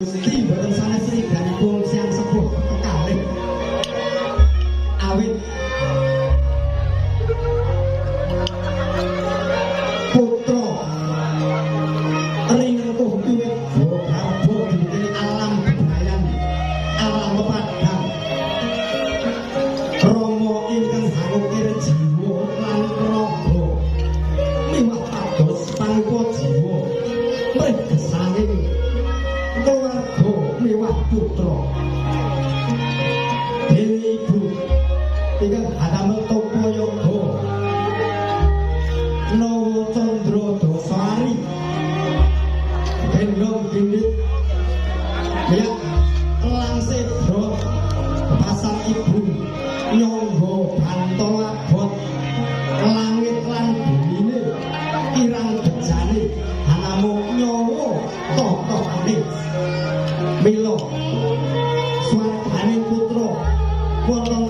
Gusti boten sanes sriganipun siang sepuh kekalih awit putra ringkuh wiwit garbo dene alam bebrayan alam pepadang Rama ingkang harukir jiwa lan raga miwah pados panupa jiwa mregesaning keluarga miwah putra Dewi Ibu ingkang hadamel topo yoga Nawa Candra Dasari gendong gendit ya langsir brot pasang ibu nyangga banto abot langit lan bumine irang bejane hanamu nyawa totohane mila swarganing putra wonten